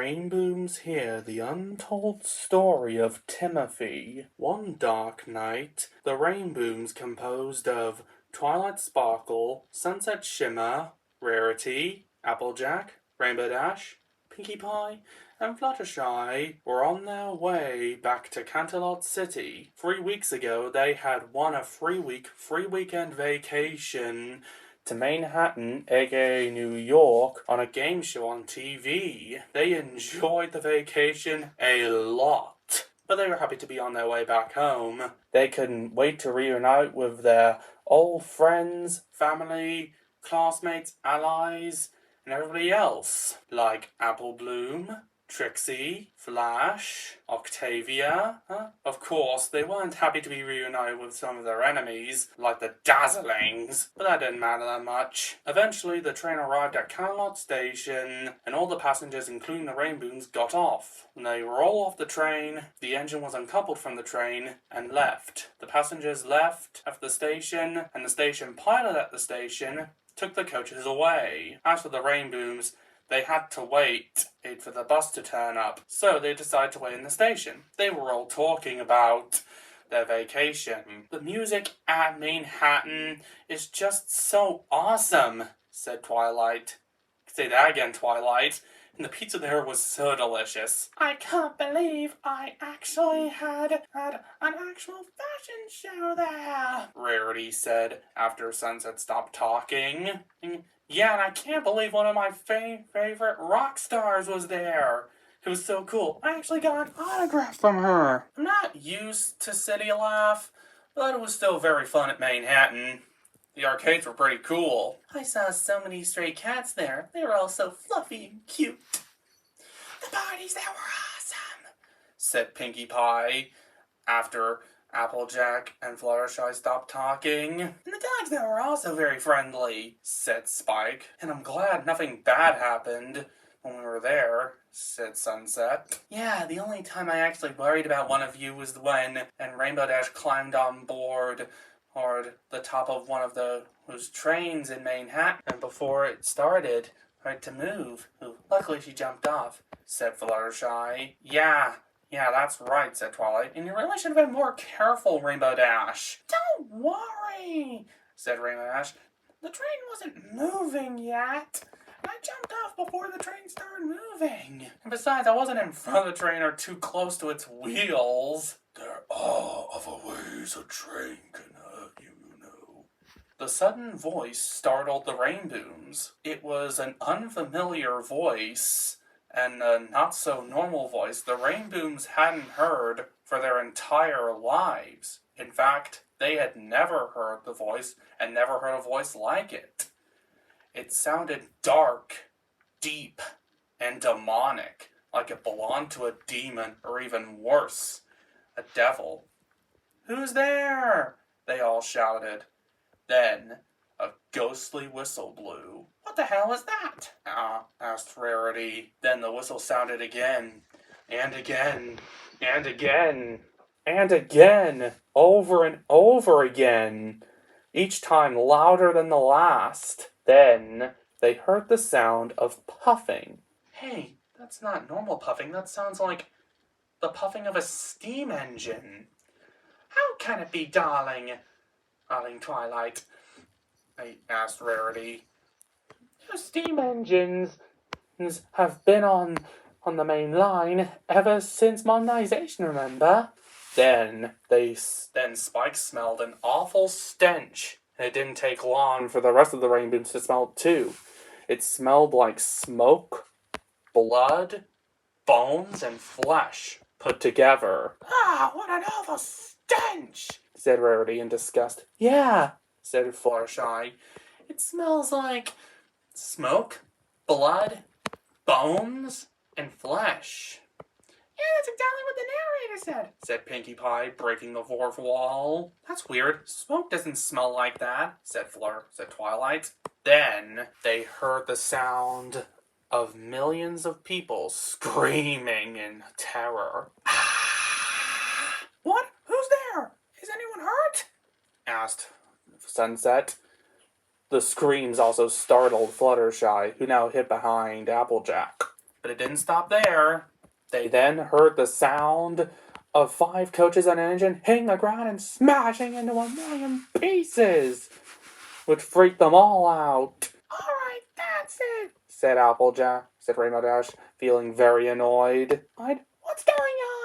Rainbooms hear the untold story of Timothy. One dark night, the Rainbooms, composed of Twilight Sparkle, Sunset Shimmer, Rarity, Applejack, Rainbow Dash, Pinkie Pie, and Fluttershy, were on their way back to Canterlot City. 3 weeks ago, they had won a free weekend vacation to Manhattan, aka New York, on a game show on TV. They enjoyed the vacation a lot, but they were happy to be on their way back home. They couldn't wait to reunite with their old friends, family, classmates, allies, and everybody else, like Apple Bloom, Trixie, Flash, Octavia. Of course, they weren't happy to be reunited with some of their enemies, like the Dazzlings, but that didn't matter that much. Eventually, the train arrived at Camelot Station, and all the passengers, including the Rainbooms, got off. When they were all off the train, the engine was uncoupled from the train and left. The passengers left at the station, and the station pilot at the station took the coaches away. As for the Rainbooms, they had to wait for the bus to turn up, so they decided to wait in the station. They were all talking about their vacation. The music at Manhattan is just so awesome, said Twilight. Say that again, Twilight. And the pizza there was so delicious. I can't believe I actually had an actual fashion show there, Rarity said after Sunset stopped talking. Yeah, and I can't believe one of my favorite rock stars was there. It was so cool. I actually got an autograph from her. I'm not used to City Life, but it was still very fun at Manhattan. The arcades were pretty cool. I saw so many stray cats there. They were all so fluffy and cute. The parties there were awesome, said Pinkie Pie after Applejack and Fluttershy stopped talking. And the dogs there were also very friendly, said Spike. And I'm glad nothing bad happened when we were there, said Sunset. Yeah, the only time I actually worried about one of you was when Rainbow Dash climbed on board or the top of one of those trains in Manhattan, and before it started to move. Luckily she jumped off, said Fluttershy. Yeah, that's right, said Twilight. And you really should have been more careful, Rainbow Dash. Don't worry, said Rainbow Dash. The train wasn't moving yet. I jumped off before the train started moving. And besides, I wasn't in front of the train or too close to its wheels. There are other ways a train can hurt you, you know. The sudden voice startled the Rainbooms. It was an unfamiliar voice, and a not-so-normal voice the Rainbooms hadn't heard for their entire lives. In fact, they had never heard the voice and never heard a voice like it. It sounded dark, deep, and demonic, like it belonged to a demon, or even worse, a devil. Who's there? They all shouted. Then a ghostly whistle blew. What the hell is that? Asked Rarity. Then the whistle sounded again, and again, and again, and again, over and over again, each time louder than the last. Then they heard the sound of puffing. Hey, that's not normal puffing. That sounds like the puffing of a steam engine. How can it be, darling Twilight? I asked Rarity. Those steam engines have been on the main line ever since modernization, remember? Then Spike smelled an awful stench, and it didn't take long for the rest of the Rainbows to smell it too. It smelled like smoke, blood, bones, and flesh put together. What an awful stench, said Rarity in disgust. Yeah, said Fluttershy. It smells like smoke, blood, bones, and flesh. Yeah, that's exactly what the narrator said Pinkie Pie, breaking the fourth wall. That's weird. Smoke doesn't smell like that, said Twilight. Then they heard the sound of millions of people screaming in terror. What? Who's there? Is anyone hurt? Asked Sunset. The screams also startled Fluttershy, who now hid behind Applejack. But it didn't stop there. They then heard the sound of 5 coaches and an engine hitting the ground and smashing into 1,000,000 pieces, which freaked them all out. "Alright, that's it," said Rainbow Dash, feeling very annoyed. "What's going on?"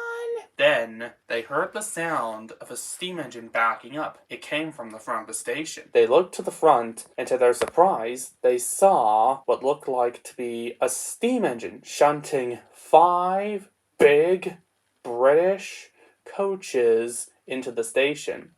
Then they heard the sound of a steam engine backing up. It came from the front of the station. They looked to the front, and to their surprise, they saw what looked like to be a steam engine shunting 5 big British coaches into the station.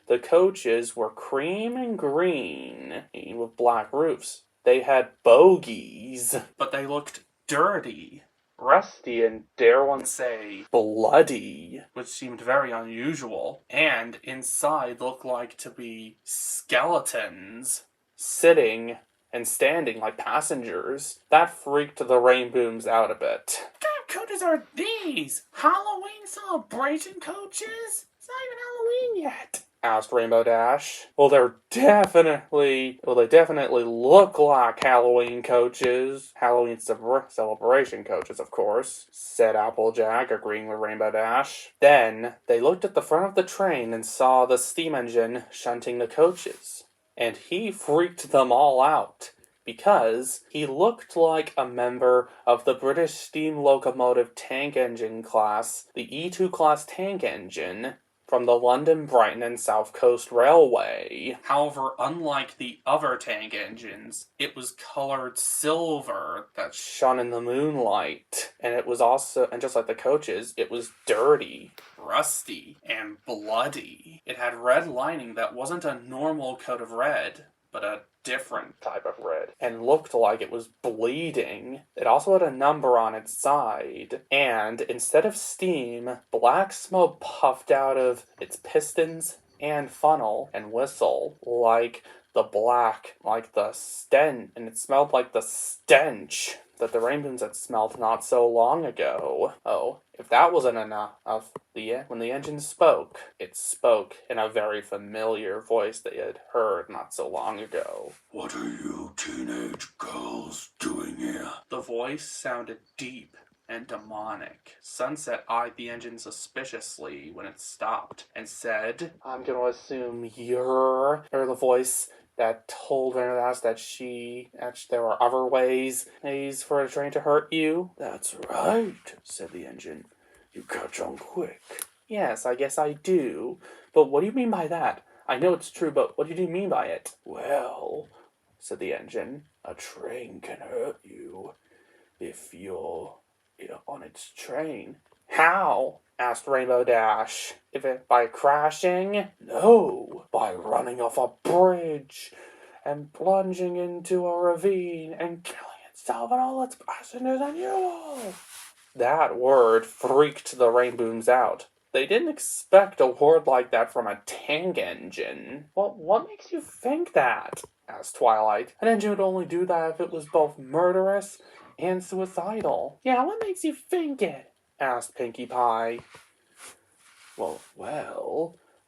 The coaches were cream and green with black roofs. They had bogies, but they looked dirty, rusty, and dare one say, bloody, which seemed very unusual. And inside looked like to be skeletons, sitting and standing like passengers. That freaked the Rainbooms out a bit. What kind of coaches are these? Halloween celebration coaches? It's not even Halloween yet, asked Rainbow Dash. Well, they definitely look like Halloween coaches. Halloween celebration coaches, of course, said Applejack, agreeing with Rainbow Dash. Then they looked at the front of the train and saw the steam engine shunting the coaches. And he freaked them all out, because he looked like a member of the British steam locomotive tank engine class, the E2 class tank engine, from the London, Brighton, and South Coast Railway. However, unlike the other tank engines, it was colored silver that shone in the moonlight. And it was also, and just like the coaches, it was dirty, rusty, and bloody. It had red lining that wasn't a normal coat of red, but a different type of red, and looked like it was bleeding. It also had a number on its side, and instead of steam, black smoke puffed out of its pistons and funnel and whistle, like the stench, and it smelled like the stench that the Rainbooms had smelled not so long ago. Oh, if that wasn't enough, when the engine spoke, it spoke in a very familiar voice they had heard not so long ago. "What are you teenage girls doing here?" The voice sounded deep and demonic. Sunset eyed the engine suspiciously when it stopped and said, "I'm going to assume you're the voice that told Rainbow Dash that there were other ways for a train to hurt you." "That's right," said the engine. "You catch on quick." "Yes, I guess I do. But what do you mean by that? I know it's true, but what do you mean by it?" "Well," said the engine, "a train can hurt you if you're on its train." "How?" asked Rainbow Dash. By crashing?" "No, by running off a bridge and plunging into a ravine and killing itself and all its passengers and you all." That word freaked the Rainbooms out. They didn't expect a word like that from a tank engine. What makes you think that?" asked Twilight. "An engine would only do that if it was both murderous and suicidal." "Yeah, what makes you think it?" asked Pinkie Pie. Well,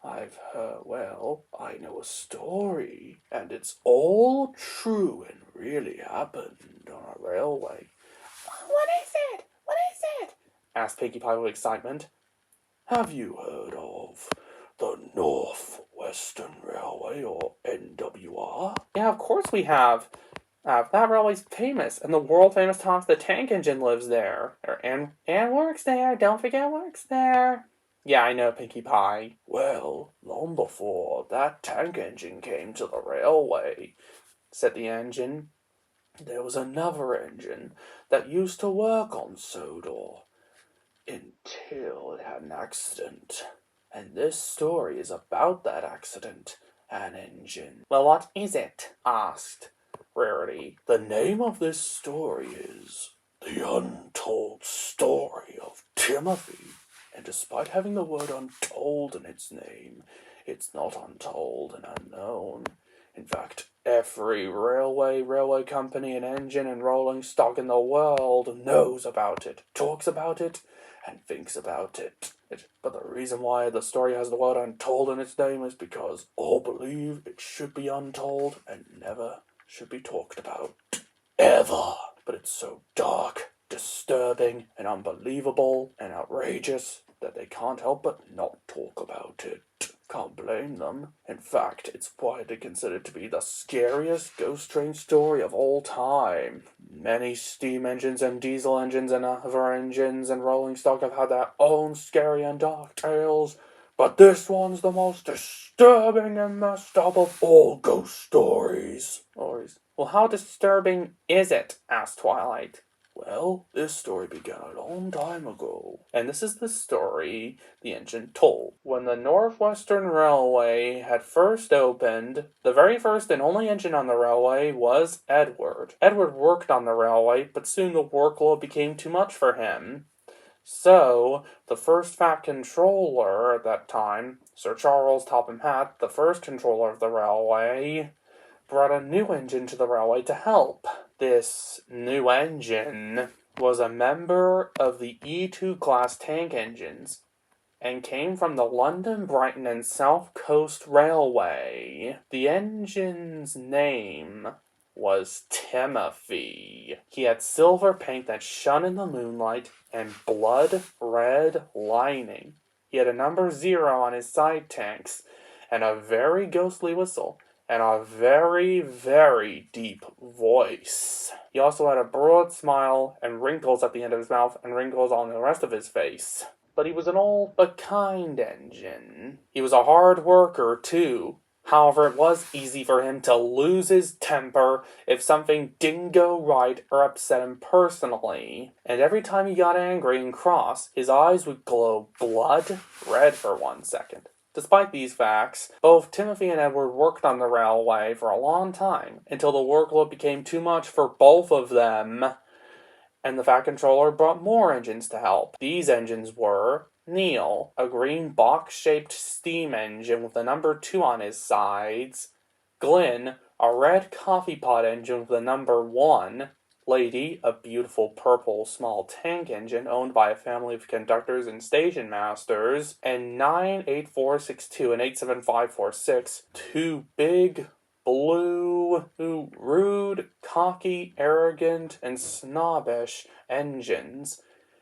I know a story, and it's all true and really happened on a railway." "What is it? What is it?" asked Pinkie Pie with excitement. "Have you heard of the North Western Railway, or NWR?" "Yeah, of course we have. That railway's famous, and the world-famous Thomas the Tank Engine lives there. And works there. Don't forget works there." "Yeah, I know, Pinkie Pie." "Well, long before that tank engine came to the railway," said the engine, "there was another engine that used to work on Sodor until it had an accident. And this story is about that accident and engine." "Well, what is it?" asked Rarity. "The name of this story is The Untold Story of Timothy. And despite having the word untold in its name, it's not untold and unknown. In fact, every railway company and engine and rolling stock in the world knows about it, talks about it, and thinks about it. But the reason why the story has the word untold in its name is because all believe it should be untold and never should be talked about. Ever. But it's so dark disturbing and unbelievable and outrageous that they can't help but not talk about it. Can't blame them. In fact, it's widely considered to be the scariest ghost train story of all time. Many steam engines and diesel engines and other engines and rolling stock have had their own scary and dark tales, but this one's the most disturbing and messed up of all ghost stories. Well, how disturbing is it? Asked Twilight. Well, this story began a long time ago, and this is the story the engine told. When the Northwestern Railway had first opened, the very first and only engine on the railway was Edward. Edward worked on the railway, but soon the workload became too much for him. So, the first Fat Controller at that time, Sir Charles Topham Hatt, the first controller of the railway, brought a new engine to the railway to help. This new engine was a member of the E2 class tank engines and came from the London, Brighton, and South Coast Railway. The engine's name was Timothy. He had silver paint that shone in the moonlight and blood red lining. He had a number 0 on his side tanks and a very ghostly whistle and a very, very deep voice. He also had a broad smile and wrinkles at the end of his mouth and wrinkles on the rest of his face. But he was an old but kind engine. He was a hard worker, too. However, it was easy for him to lose his temper if something didn't go right or upset him personally. And every time he got angry and cross, his eyes would glow blood red for 1 second. Despite these facts, both Timothy and Edward worked on the railway for a long time, until the workload became too much for both of them, and the Fat Controller brought more engines to help. These engines were Neil, a green box-shaped steam engine with the number 2 on his sides, Glenn, a red coffee pot engine with the number 1, Lady, a beautiful purple small tank engine owned by a family of conductors and station masters, and 98462 and 87546, 2 big, blue, rude, cocky, arrogant, and snobbish engines.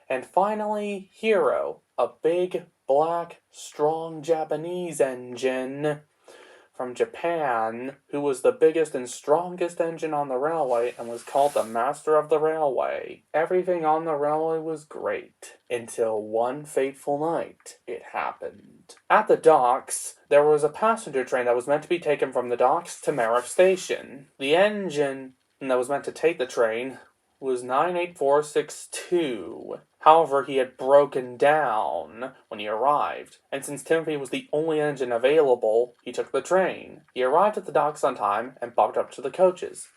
And finally, Hero, a big, black, strong Japanese engine from Japan, who was the biggest and strongest engine on the railway and was called the Master of the Railway. Everything on the railway was great, until one fateful night it happened. At the docks, there was a passenger train that was meant to be taken from the docks to Merrick Station. The engine that was meant to take the train was 98462. However, he had broken down when he arrived, and since Timothy was the only engine available, he took the train. He arrived at the docks on time and bumped up to the coaches.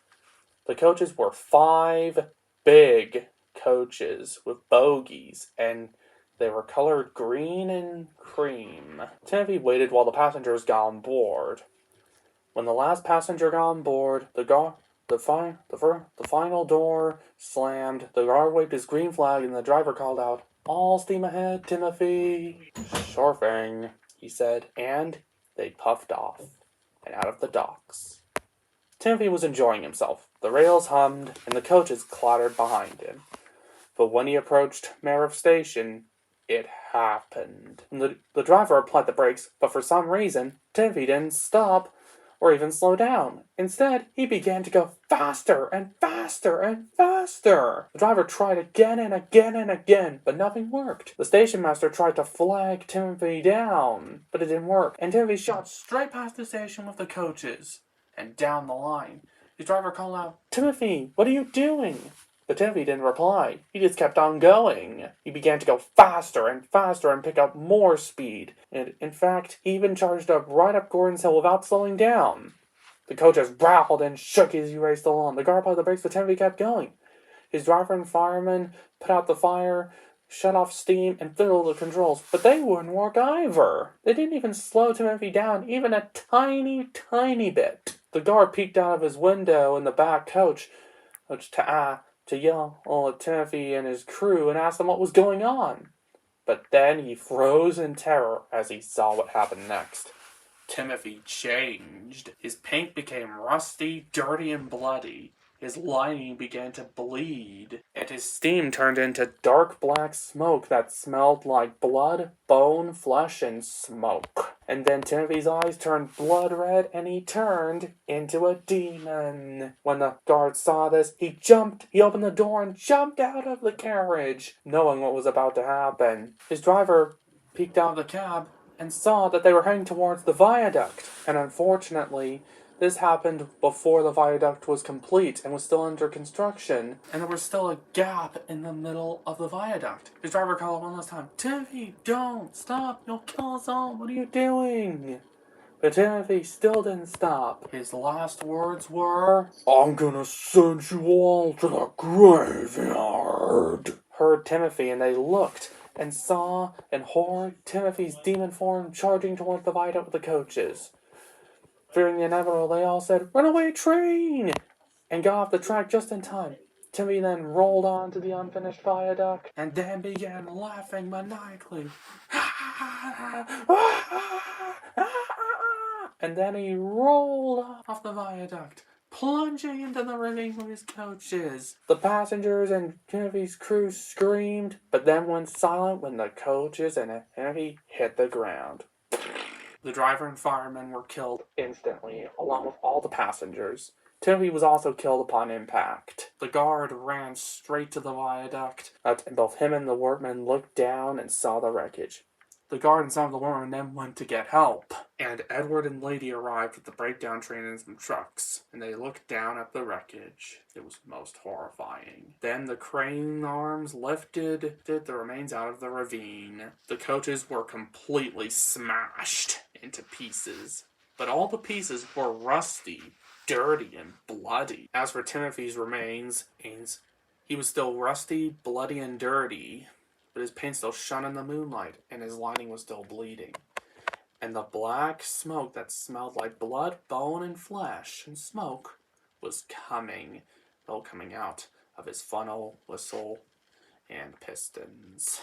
The coaches were 5 big coaches with bogies, and they were colored green and cream. Timothy waited while the passengers got on board. When the last passenger got on board, the final door slammed, the guard waved his green flag, and the driver called out, "All steam ahead, Timothy." "Sure thing," he said, and they puffed off, and out of the docks. Timothy was enjoying himself. The rails hummed, and the coaches clattered behind him. But when he approached Merrick Station, it happened. The driver applied the brakes, but for some reason, Timothy didn't stop or even slow down. Instead, he began to go faster and faster and faster. The driver tried again and again and again, but nothing worked. The station master tried to flag Timothy down, but it didn't work, and Timothy shot straight past the station with the coaches and down the line. The driver called out, "Timothy, what are you doing?" But Timothy didn't reply. He just kept on going. He began to go faster and faster and pick up more speed. And, in fact, he even charged up right up Gordon's Hill without slowing down. The coaches growled and shook as he raced along. The guard applied the brakes, but Timothy kept going. His driver and fireman put out the fire, shut off steam, and fiddled the controls, but they wouldn't work either. They didn't even slow Timothy down, even a tiny, tiny bit. The guard peeked out of his window in the back coach to yell at Timothy and his crew and ask them what was going on. But then he froze in terror as he saw what happened next. Timothy changed. His paint became rusty, dirty, and bloody. His lining began to bleed, and his steam turned into dark black smoke that smelled like blood, bone, flesh, and smoke. And then Timothy's eyes turned blood red, and he turned into a demon. When the guard saw this, he opened the door and jumped out of the carriage, knowing what was about to happen. His driver peeked out of the cab and saw that they were heading towards the viaduct, and unfortunately, this happened before the viaduct was complete and was still under construction, and there was still a gap in the middle of the viaduct. His driver called one last time, "Timothy, don't stop, you'll kill us all, what are you doing?" But Timothy still didn't stop. His last words were, "I'm gonna send you all to the graveyard." Heard Timothy, and they looked and saw in horror Timothy's demon form charging towards the viaduct with the coaches. Fearing the inevitable, they all said, "Runaway train!" and got off the track just in time. Timothy then rolled onto the unfinished viaduct and then began laughing maniacally. And then he rolled off the viaduct, plunging into the ravine with his coaches. The passengers and Timothy's crew screamed, but then went silent when the coaches and Timothy hit the ground. The driver and firemen were killed instantly, along with all the passengers. Timothy was also killed upon impact. The guard ran straight to the viaduct, and both him and the workmen looked down and saw the wreckage. The guard and some of the workmen then went to get help, and Edward and Lady arrived with the breakdown train and some trucks, and they looked down at the wreckage. It was most horrifying. Then the crane arms lifted the remains out of the ravine. The coaches were completely smashed into pieces, but all the pieces were rusty, dirty, and bloody. As for Timothy's remains, he was still rusty, bloody, and dirty, but his paint still shone in the moonlight, and his lining was still bleeding. And the black smoke that smelled like blood, bone, and flesh, and smoke, was coming out of his funnel, whistle, and pistons,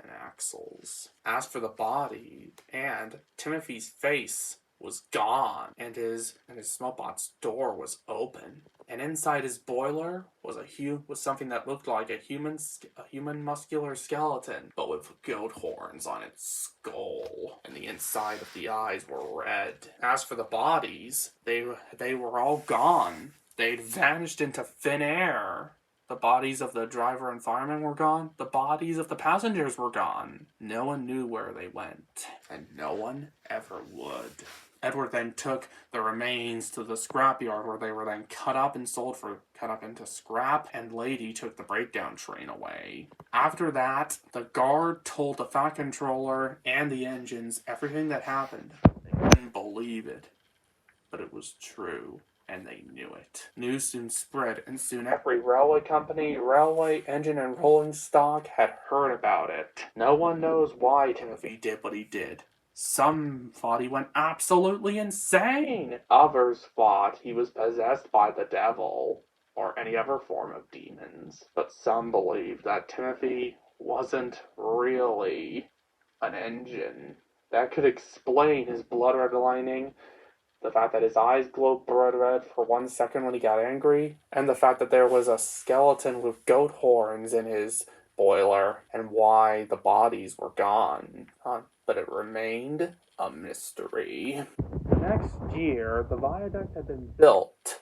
and axles. As for the body, and Timothy's face was gone, and his smokebot's door was open, and inside his boiler was something that looked like a human muscular skeleton, but with goat horns on its skull, and the inside of the eyes were red. As for the bodies, they were all gone. They'd vanished into thin air. The bodies of the driver and fireman were gone. The bodies of the passengers were gone. No one knew where they went, and no one ever would. Edward then took the remains to the scrapyard, where they were then cut up into scrap, and Lady took the breakdown train away. After that, the guard told the Fat Controller and the engines everything that happened. They couldn't believe it, but it was true, and they knew it. News soon spread, and soon every railway company, railway engine, and rolling stock had heard about it. No one knows why Timothy did what he did. Some thought he went absolutely insane. Others thought he was possessed by the devil, or any other form of demons. But some believed that Timothy wasn't really an engine. That could explain his blood red lining, the fact that his eyes glowed blood red for 1 second when he got angry, and the fact that there was a skeleton with goat horns in his boiler, and why the bodies were gone. But it remained a mystery. The next year, the viaduct had been built.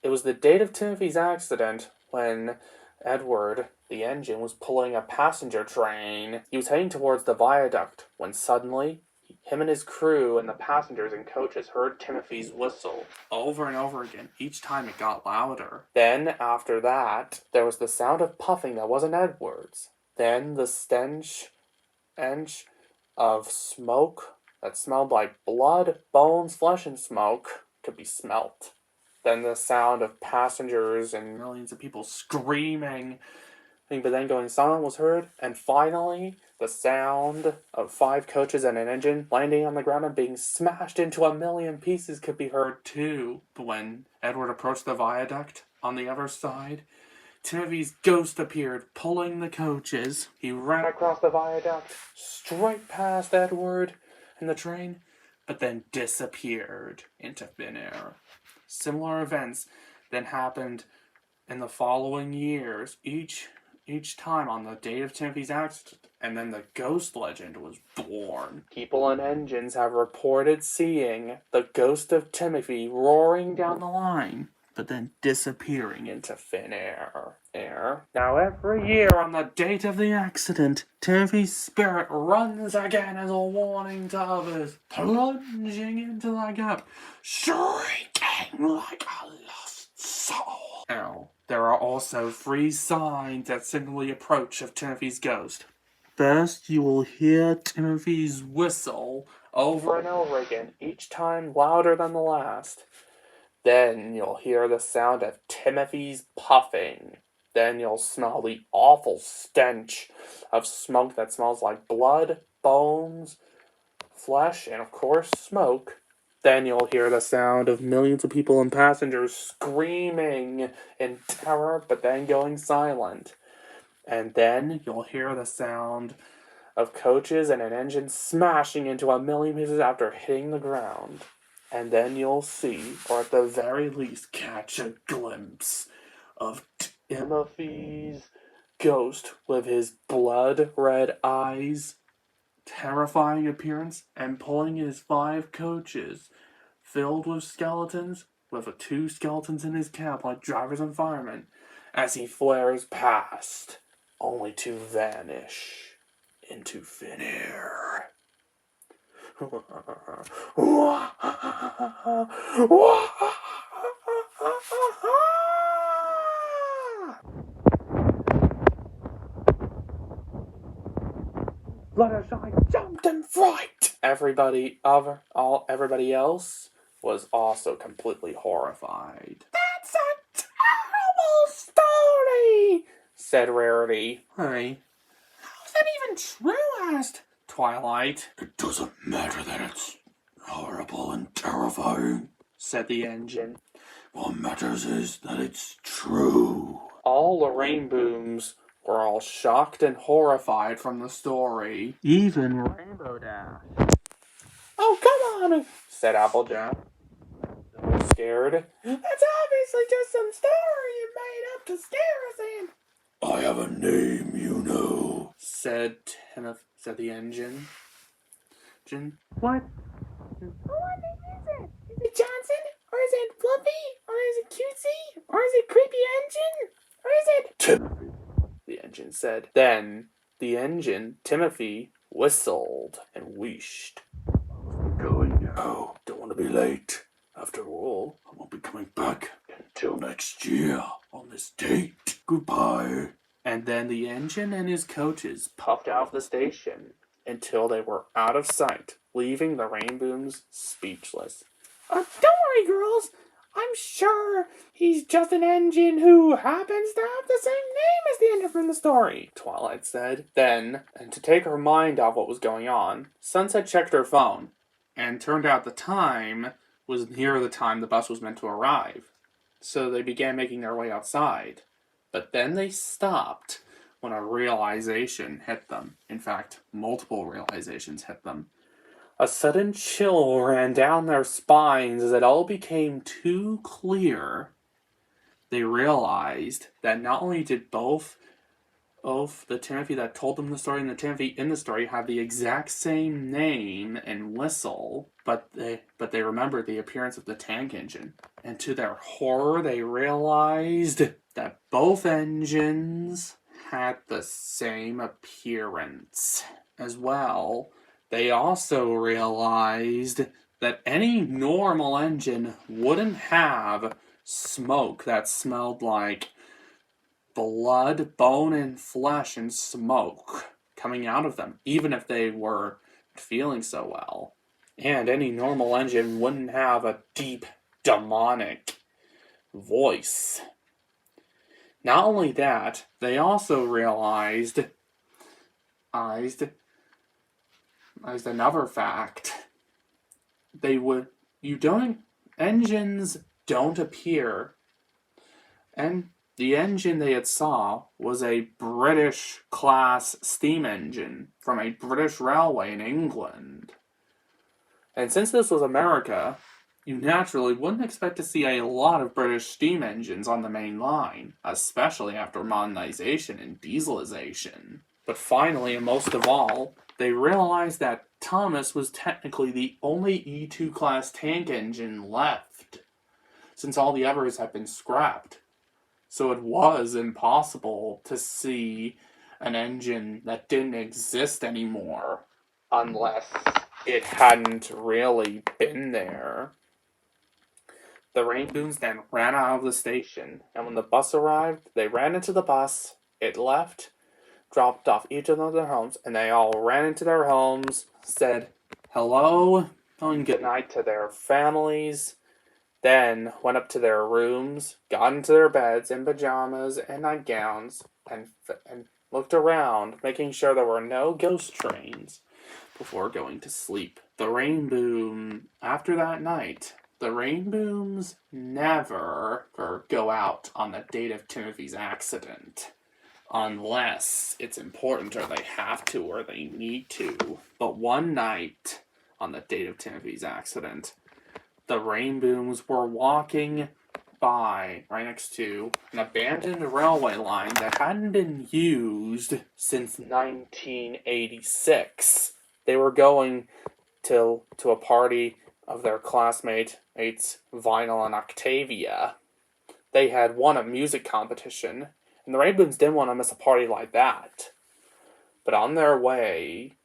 It was the date of Timothy's accident when Edward, the engine, was pulling a passenger train. He was heading towards the viaduct when suddenly him and his crew and the passengers and coaches heard Timothy's whistle over and over again. Each time it got louder. Then, after that, there was the sound of puffing that wasn't Edward's. Then the stench of smoke that smelled like blood, bones, flesh, and smoke could be smelt. Then the sound of passengers and millions of people screaming, but then going silent was heard, and finally, the sound of 5 coaches and an engine landing on the ground and being smashed into a million pieces could be heard too. But when Edward approached the viaduct on the other side, Timothy's ghost appeared, pulling the coaches. He ran across the viaduct, straight past Edward and the train, but then disappeared into thin air. Similar events then happened in the following years, each time on the date of Timothy's accident, and then the ghost legend was born. People and engines have reported seeing the ghost of Timothy roaring down the line, but then disappearing into thin air. Now every year on the date of the accident, Timothy's spirit runs again as a warning to others, plunging into the gap, shrieking like a lost soul. Now, there are also 3 signs that signal the approach of Timothy's ghost. First, you will hear Timothy's whistle over and over again, each time louder than the last. Then you'll hear the sound of Timothy's puffing. Then you'll smell the awful stench of smoke that smells like blood, bones, flesh, and of course smoke. Then you'll hear the sound of millions of people and passengers screaming in terror, but then going silent. And then you'll hear the sound of coaches and an engine smashing into a million pieces after hitting the ground. And then you'll see, or at the very least catch a glimpse of Timothy's ghost with his blood-red eyes, terrifying appearance, and pulling his 5 coaches filled with skeletons, with 2 skeletons in his cab like drivers and firemen, as he flares past, only to vanish into thin air. Fluttershy jumped in fright. Everybody else was also completely horrified. That's a terrible story, said Rarity. Hey, how's that even true? Asked Twilight. It doesn't matter that it's horrible and terrifying, said the engine. What matters is that it's true. All the Rainbooms were all shocked and horrified from the story. Even Rainbow Dash. Oh, come on, said Applejack. Scared. That's obviously just some story you made up to scare us in. I have a name, you know, said the engine. What? What name is it? Is it Johnson? Or is it Fluffy? Or is it Cutesy? Or is it Creepy Engine? Or is it Timothy? The engine said. Then the engine, Timothy, whistled and wheeshed. I'm going now. Don't want to be late. After all, I won't be coming back until next year on this date. Goodbye. And then the engine and his coaches puffed out of the station until they were out of sight, leaving the Rainbooms speechless. Don't worry, girls. I'm sure he's just an engine who happens to have the same name as the engine from the story, Twilight said. Then, and to take her mind off what was going on, Sunset checked her phone, and turned out the time was near the time the bus was meant to arrive. So they began making their way outside. But then they stopped when a realization hit them. In fact, multiple realizations hit them. A sudden chill ran down their spines as it all became too clear. They realized that not only did both the Timothy that told them the story and the Timothy in the story have the exact same name and whistle, but they remembered the appearance of the tank engine. And to their horror, they realized that both engines had the same appearance as well. They also realized that any normal engine wouldn't have smoke that smelled like blood, bone, and flesh and smoke coming out of them, even if they were feeling so well. And any normal engine wouldn't have a deep, demonic voice. Not only that, they also realized another fact. Engines don't appear, and the engine they had saw was a British-class steam engine from a British railway in England. And since this was America, You naturally wouldn't expect to see a lot of British steam engines on the main line, especially after modernization and dieselization. But finally, and most of all, they realized that Thomas was technically the only E2 class tank engine left, since all the others had been scrapped. So it was impossible to see an engine that didn't exist anymore, unless it hadn't really been there. The Rainbooms then ran out of the station, and when the bus arrived, they ran into the bus, it left, dropped off each of them at their homes, and they all ran into their homes, said hello and good night to their families, then went up to their rooms, got into their beds in pajamas and nightgowns, and looked around, making sure there were no ghost trains before going to sleep. After that night, the Rainbooms never go out on the date of Timothy's accident. Unless it's important or they have to or they need to. But one night, on the date of Timothy's accident, the Rainbooms were walking by right next to an abandoned railway line that hadn't been used since 1986. They were going to a party of their classmates Vinyl and Octavia. They had won a music competition, and the Rainbooms didn't want to miss a party like that. But on their way,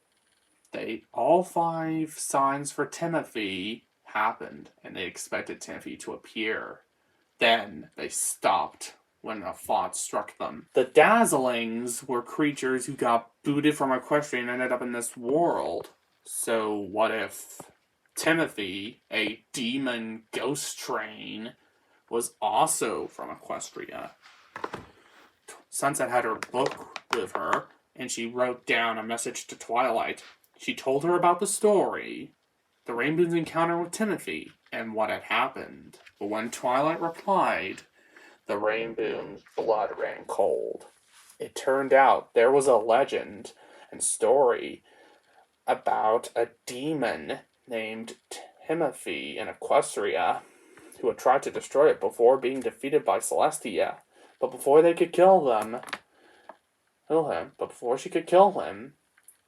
all 5 signs for Timothy happened, and they expected Timothy to appear. Then they stopped when a thought struck them. The Dazzlings were creatures who got booted from Equestria and ended up in this world. So what if Timothy, a demon ghost train, was also from Equestria? Sunset had her book with her, and she wrote down a message to Twilight. She told her about the story, the Rainbow's encounter with Timothy, and what had happened. But when Twilight replied, the Rainbow's blood ran cold. It turned out there was a legend and story about a demon named Timothy in Equestria who had tried to destroy it before being defeated by Celestia. But before they could kill him,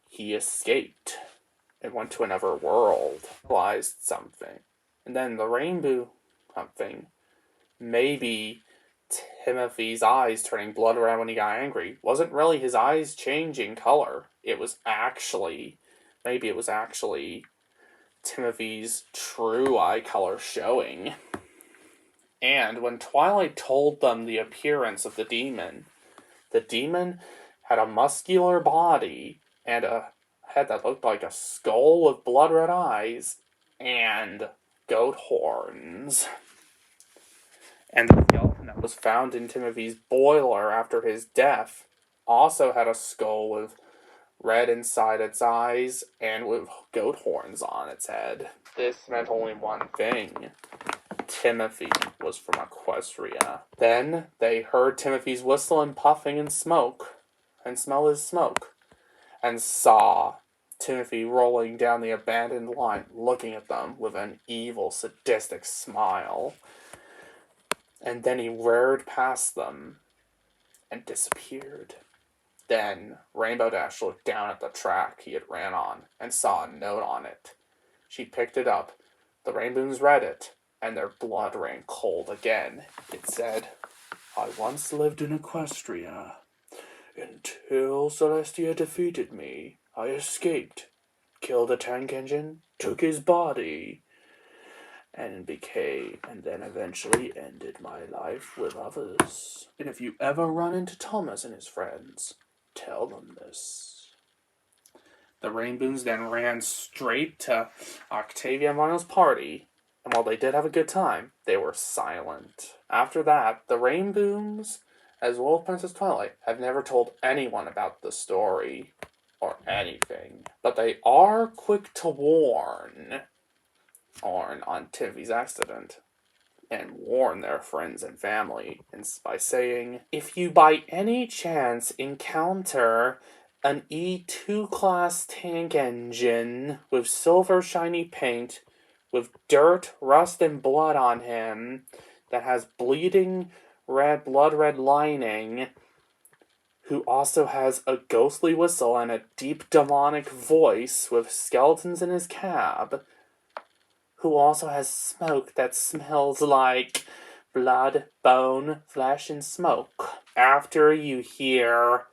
he escaped and went to another world, realized something. And then the Rainbow something, maybe Timothy's eyes turning blood red when he got angry wasn't really his eyes changing color. Maybe it was actually Timothy's true eye color showing. And when Twilight told them the appearance of the demon had a muscular body and a head that looked like a skull with blood red eyes and goat horns. And the skeleton that was found in Timothy's boiler after his death also had a skull with red inside its eyes and with goat horns on its head. This meant only one thing. Timothy was from Equestria. Then they heard Timothy's whistle and puffing and smoke, and smelled his smoke, and saw Timothy rolling down the abandoned line, looking at them with an evil, sadistic smile. And then he reared past them and disappeared. Then Rainbow Dash looked down at the track he had ran on and saw a note on it. She picked it up. The Rainbows read it, and their blood ran cold again. It said, "I once lived in Equestria. Until Celestia defeated me, I escaped, killed a tank engine, took his body, and then eventually ended my life with others. And if you ever run into Thomas and his friends, tell them this." The Rainbows then ran straight to Octavia and Vinyl's party, and while they did have a good time, they were silent. After that, the Rainbows, as well as Princess Twilight, have never told anyone about the story or anything. But they are quick to warn on Timothy's accident and warn their friends and family by saying, "If you by any chance encounter an E2 class tank engine with silver shiny paint with dirt, rust, and blood on him that has bleeding blood red lining, who also has a ghostly whistle and a deep demonic voice with skeletons in his cab, who also has smoke that smells like blood, bone, flesh, and smoke. After you hear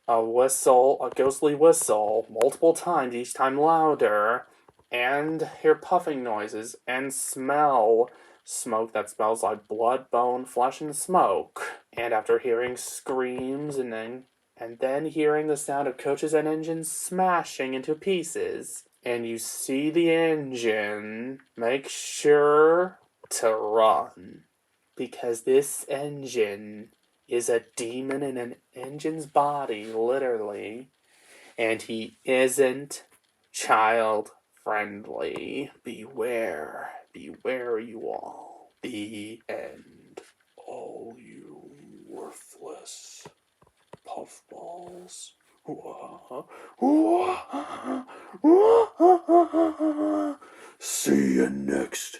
a whistle, a ghostly whistle, multiple times, each time louder, and hear puffing noises, and smell smoke that smells like blood, bone, flesh, and smoke. And after hearing screams and then hearing the sound of coaches and engines smashing into pieces, and you see the engine, make sure to run. Because this engine is a demon in an engine's body, literally. And he isn't child friendly. Beware. Beware, you all. The end. All you worthless puffballs. See you next